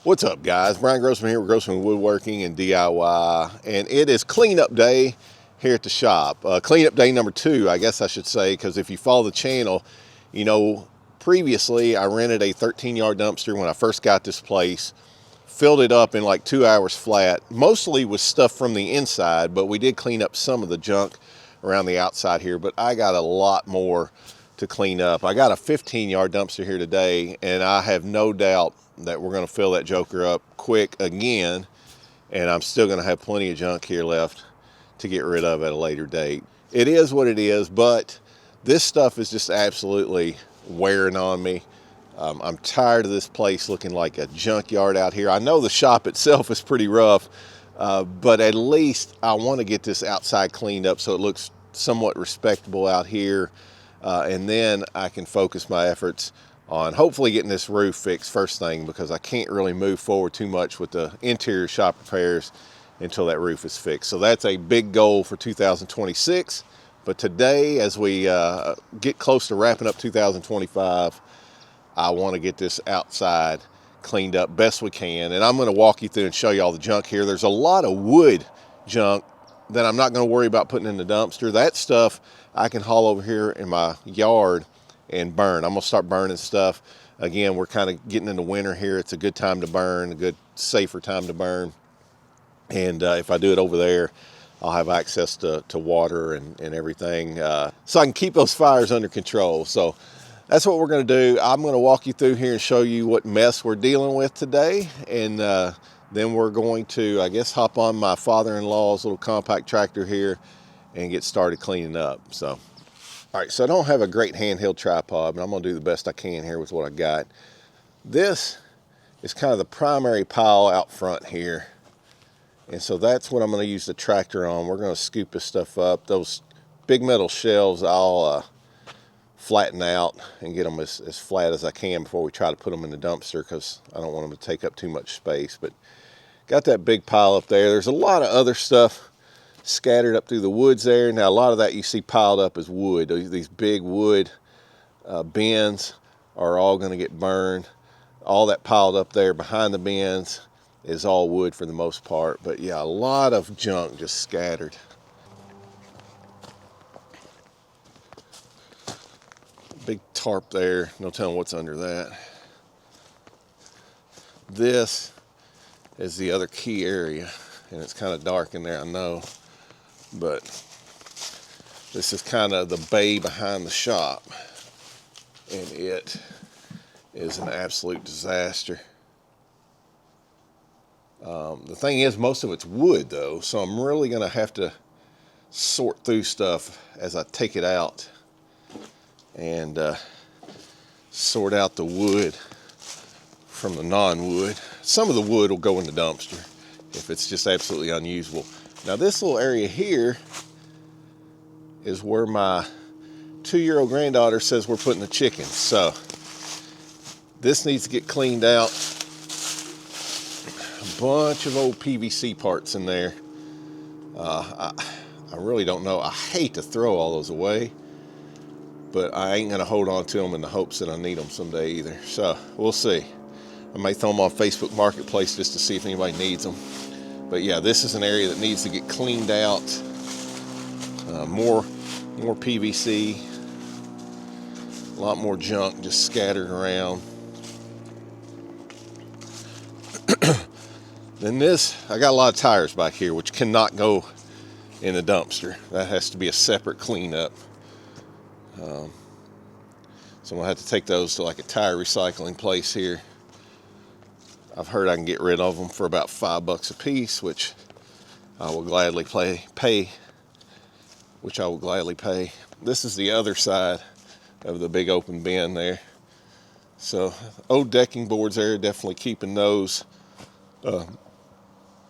What's up, guys? Brian Grossman here with Grossman Woodworking and DIY, and it is cleanup day here at the shop. Cleanup day number 2, I guess I should say, because if you follow the channel, you know, previously I rented a 13-yard dumpster when I first got this place, filled it up in like 2 hours flat, mostly with stuff from the inside, but we did clean up some of the junk around the outside here, but I got a lot more to clean up. I got a 15-yard dumpster here today, and I have no doubt that we're going to fill that joker up quick again, and I'm still going to have plenty of junk here left to get rid of at a later date. It is what it is, but this stuff is just absolutely wearing on me. I'm tired of this place looking like a junkyard out here. I know the shop itself is pretty rough, but at least I want to get this outside cleaned up so it looks somewhat respectable out here, and then I can focus my efforts on hopefully getting this roof fixed first thing, because I can't really move forward too much with the interior shop repairs until that roof is fixed. So that's a big goal for 2026. But today, as we get close to wrapping up 2025, I want to get this outside cleaned up best we can. And I'm going to walk you through and show you all the junk here. There's a lot of wood junk that I'm not going to worry about putting in the dumpster. That stuff I can haul over here in my yard and burn. I'm gonna start burning stuff. Again, we're kind of getting into winter here. It's a good time to burn, a good safer time to burn. And if I do it over there, I'll have access to water and everything, so I can keep those fires under control. So that's what we're gonna do. I'm gonna walk you through here and show you what mess we're dealing with today. And then we're going to, I guess, hop on my father-in-law's little compact tractor here and get started cleaning up. So. All right, so I don't have a great handheld tripod, but I'm gonna do the best I can here with what I got. This is kind of the primary pile out front here. And so that's what I'm gonna use the tractor on. We're gonna scoop this stuff up. Those big metal shelves I'll flatten out and get them as flat as I can before we try to put them in the dumpster, because I don't want them to take up too much space. But got that big pile up there. There's a lot of other stuff scattered up through the woods there. Now a lot of that you see piled up is wood. These big wood bins are all going to get burned. All that piled up there behind the bins is all wood for the most part. But yeah, a lot of junk just scattered. Big tarp there, no telling what's under that. This is the other key area, and it's kind of dark in there, I know. But this is kind of the bay behind the shop, and it is an absolute disaster. The thing is, most of it's wood though, so I'm really gonna have to sort through stuff as I take it out and sort out the wood from the non-wood. Some of the wood will go in the dumpster if it's just absolutely unusable. Now this little area here is where my 2-year-old granddaughter says we're putting the chickens. So this needs to get cleaned out. A bunch of old PVC parts in there. I really don't know. I hate to throw all those away, but I ain't gonna hold on to them in the hopes that I need them someday either. So we'll see. I may throw them on Facebook Marketplace just to see if anybody needs them. But yeah, this is an area that needs to get cleaned out. More PVC, a lot more junk just scattered around. Then this, I got a lot of tires back here, which cannot go in the dumpster. That has to be a separate cleanup. So I'm gonna have to take those to like a tire recycling place here. I've heard I can get rid of them for about $5 a piece, which I will gladly pay. This is the other side of the big open bin there. So old decking boards there, definitely keeping those.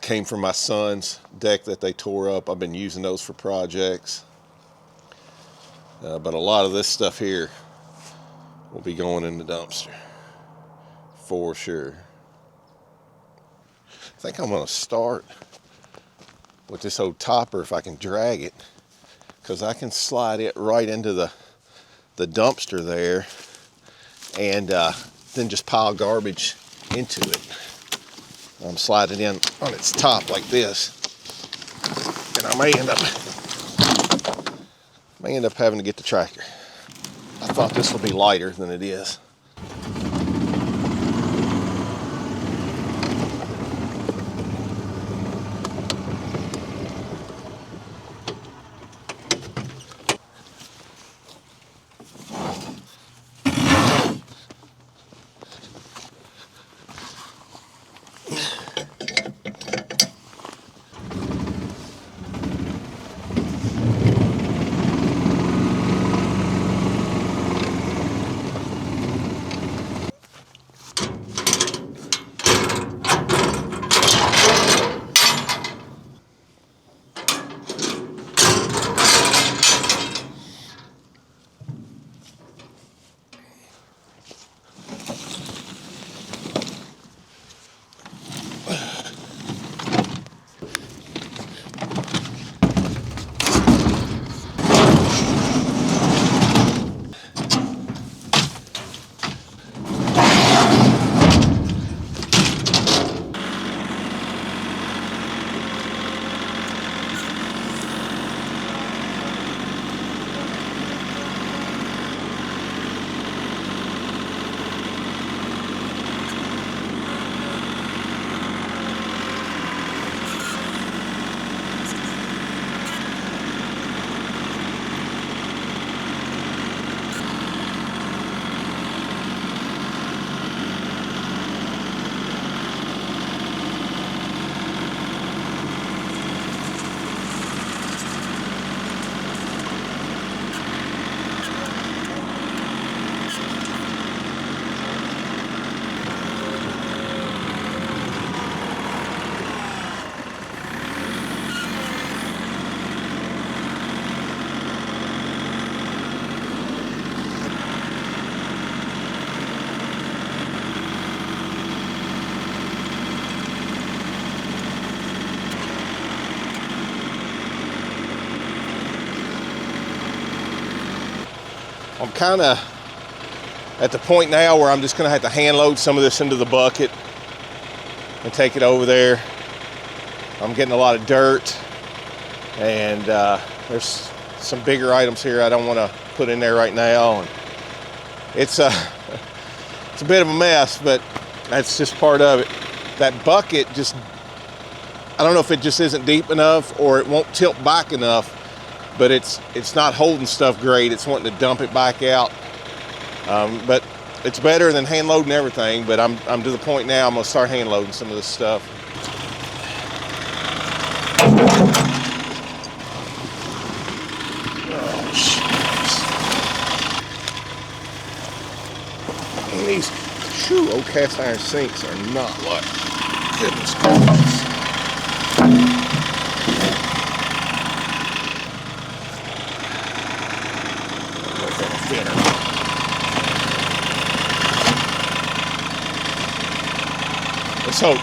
Came from my son's deck that they tore up. I've been using those for projects. But a lot of this stuff here will be going in the dumpster for sure. I think I'm gonna start with this old topper if I can drag it, because I can slide it right into the dumpster there and then just pile garbage into it. I'm sliding in on its top like this, and I may end up having to get the tractor. I thought this would be lighter than it is. I'm kind of at the point now where I'm just going to have to hand load some of this into the bucket and take it over there. I'm getting a lot of dirt, and there's some bigger items here I don't want to put in there right now. And it's a bit of a mess, but that's just part of it. That bucket just, I don't know if it just isn't deep enough or it won't tilt back enough, but it's not holding stuff great. It's wanting to dump it back out. But it's better than hand loading everything, but I'm to the point now I'm gonna start hand loading some of this stuff. Oh, shit. And these old cast iron sinks are not like, goodness gracious. Let's hope.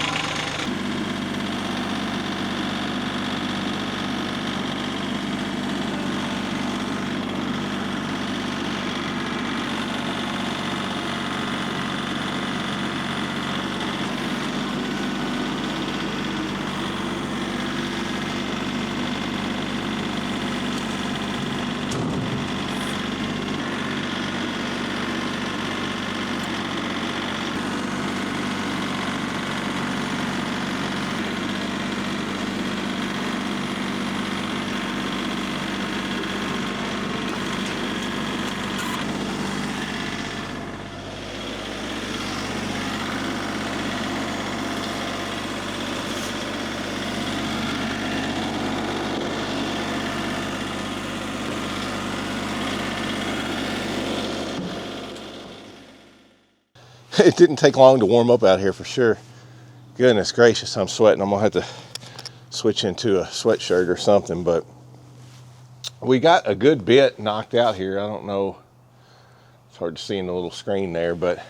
It didn't take long to warm up out here for sure. Goodness gracious, I'm sweating. I'm gonna have to switch into a sweatshirt or something, but we got a good bit knocked out here. I don't know, it's hard to see in the little screen there, but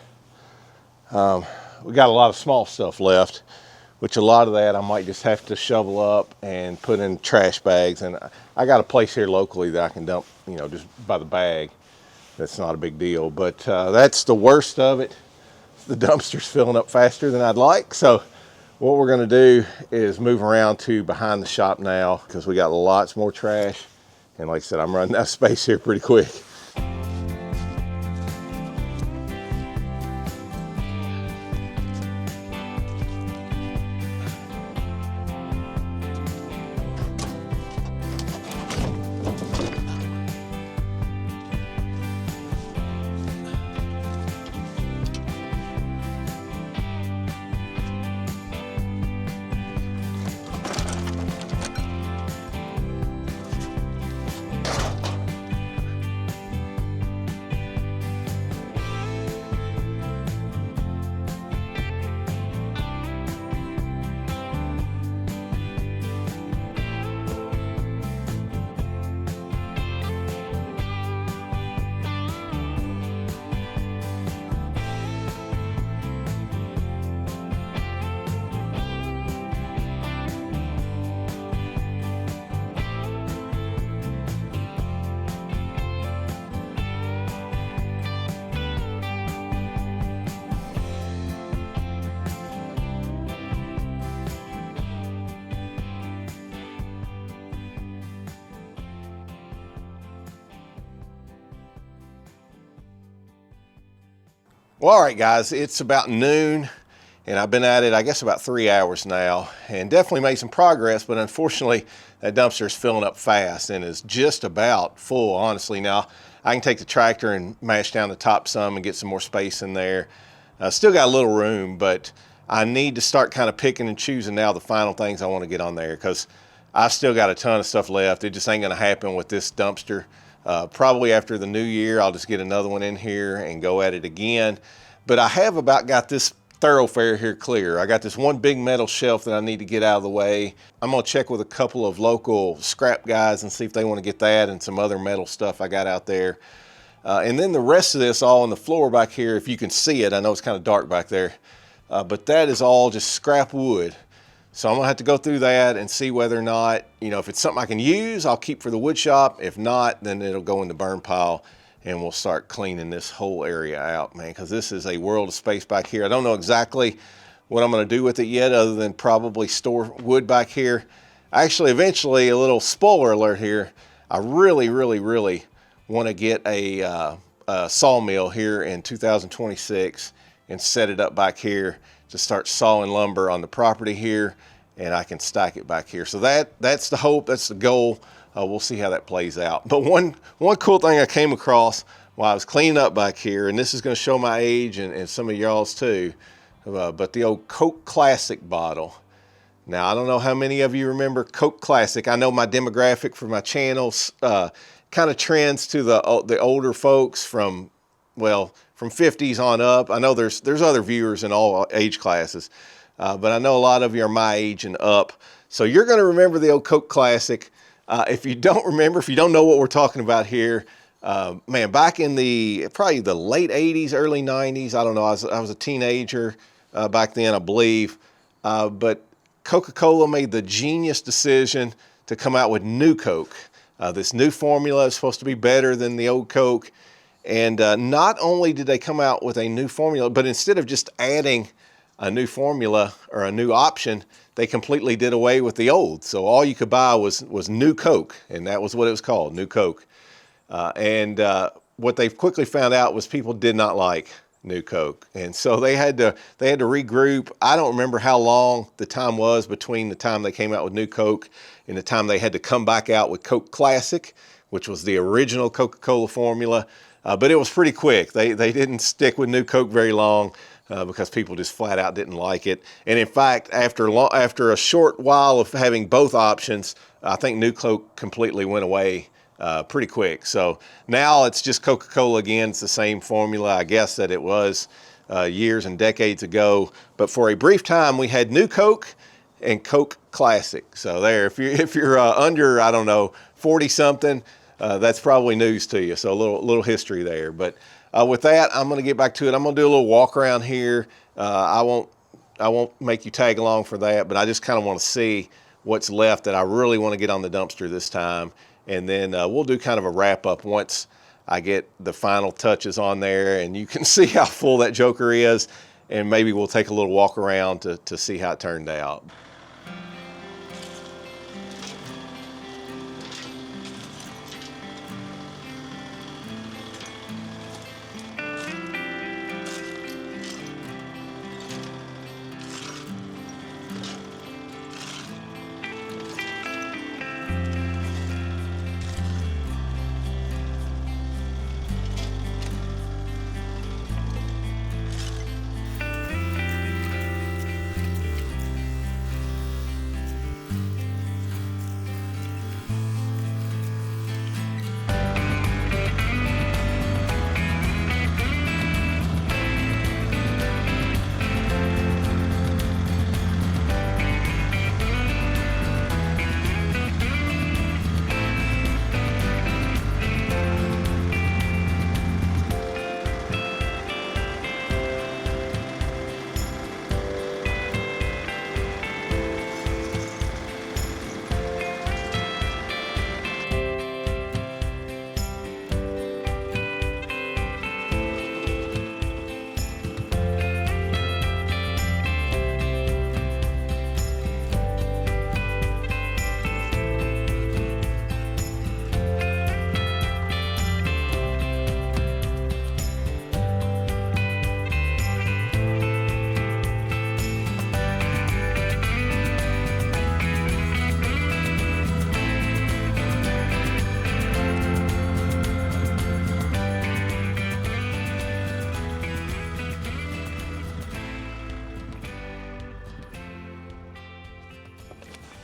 we got a lot of small stuff left, which a lot of that I might just have to shovel up and put in trash bags. And I got a place here locally that I can dump, you know, just by the bag. That's not a big deal, but that's the worst of it. The dumpster's filling up faster than I'd like, so What we're gonna do is move around to behind the shop now because we got lots more trash. And like I said, I'm running out of space here pretty quick. Well, all right, guys, it's about noon, and I've been at it, I guess, about 3 hours now, and definitely made some progress, but unfortunately, that dumpster is filling up fast and is just about full, honestly. Now, I can take the tractor and mash down the top some and get some more space in there. Still got a little room, but I need to start kind of picking and choosing now the final things I want to get on there, because I've still got a ton of stuff left. It just ain't going to happen with this dumpster. Probably after the new year, I'll just get another one in here and go at it again. But I have about got this thoroughfare here clear. I got this one big metal shelf that I need to get out of the way. I'm gonna check with a couple of local scrap guys and see if they want to get that and some other metal stuff I got out there. And then the rest of this all on the floor back here, if you can see it, I know it's kind of dark back there, but that is all just scrap wood. So I'm gonna have to go through that and see whether or not, if it's something I can use, I'll keep for the wood shop. If not, then it'll go in the burn pile and we'll start cleaning this whole area out, man, because this is a world of space back here. I don't know exactly what I'm gonna do with it yet, other than probably store wood back here. Actually, eventually, a little spoiler alert here, I really, really, really wanna get a sawmill here in 2026 and set it up back here to start sawing lumber on the property here, and I can stack it back here. So that's the hope, that's the goal. We'll see how that plays out. But one cool thing I came across while I was cleaning up back here, and this is gonna show my age and some of y'all's too, but the old Coke Classic bottle. Now, I don't know how many of you remember Coke Classic. I know my demographic for my channels kind of trends to the older folks from 50s on up. I know there's other viewers in all age classes, but I know a lot of you are my age and up. So you're gonna remember the old Coke Classic. If you don't remember, if you don't know what we're talking about here, man, back in probably the late 80s, early 90s, I don't know, I was a teenager back then, I believe, but Coca-Cola made the genius decision to come out with new Coke. This new formula is supposed to be better than the old Coke. And not only did they come out with a new formula, but instead of just adding a new formula or a new option, they completely did away with the old. So all you could buy was new Coke, and that was what it was called, new Coke. And what they quickly found out was people did not like new Coke. And so they had to regroup. I don't remember how long the time was between the time they came out with new Coke and the time they had to come back out with Coke Classic, which was the original Coca-Cola formula. But it was pretty quick. They didn't stick with new Coke very long because people just flat out didn't like it. And in fact, after a short while of having both options, I think new Coke completely went away pretty quick. So now it's just Coca-Cola again. It's the same formula, I guess, that it was years and decades ago. But for a brief time, we had new Coke and Coke Classic. So there, if you're under, I don't know, 40 something, that's probably news to you. So a little history there. But with that, I'm going to get back to it. I'm going to do a little walk around here. I won't make you tag along for that, but I just kind of want to see what's left that I really want to get on the dumpster this time. And then we'll do kind of a wrap up once I get the final touches on there, and you can see how full that joker is. and maybe we'll take a little walk around to see how it turned out.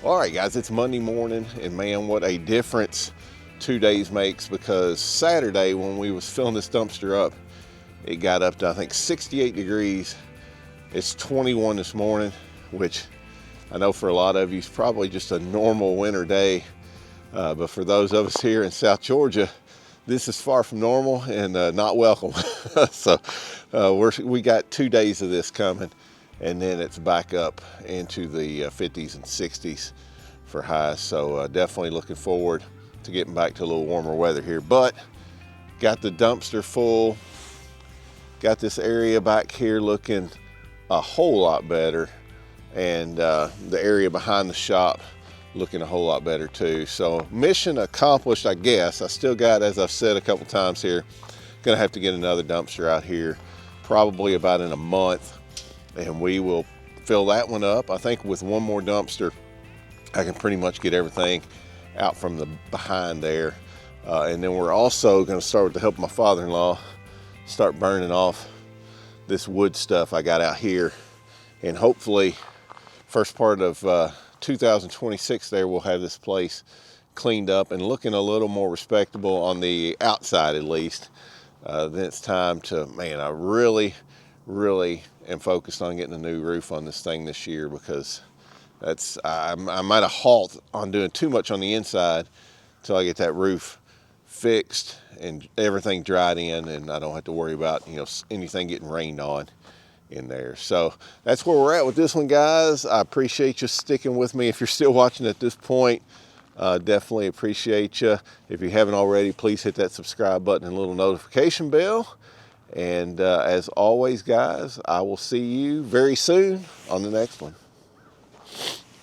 All right, guys, it's Monday morning, and man, what a difference 2 days makes, because Saturday when we was filling this dumpster up, it got up to, I think, 68 degrees. It's 21 this morning, which I know for a lot of you is probably just a normal winter day. But for those of us here in South Georgia, this is far from normal and not welcome. So we got 2 days of this coming, and then it's back up into the 50s and 60s for highs. So definitely looking forward to getting back to a little warmer weather here. But got the dumpster full, got this area back here looking a whole lot better, and the area behind the shop looking a whole lot better too. So mission accomplished, I guess. I still got, as I've said a couple times here, gonna have to get another dumpster out here probably about in a month, and we will fill that one up. I think with one more dumpster I can pretty much get everything out from the behind there, and then we're also going to start, with the help of my father-in-law, start burning off this wood stuff I got out here, and hopefully first part of 2026 there we'll have this place cleaned up and looking a little more respectable on the outside at least. Then it's time to, man, I really am focused on getting a new roof on this thing this year, because I'm at a halt on doing too much on the inside until I get that roof fixed and everything dried in, and I don't have to worry about, you know, anything getting rained on in there. So that's where we're at with this one, guys. I appreciate you sticking with me. If you're still watching at this point, definitely appreciate you. If you haven't already, please hit that subscribe button and little notification bell. And as always, guys, I will see you very soon on the next one.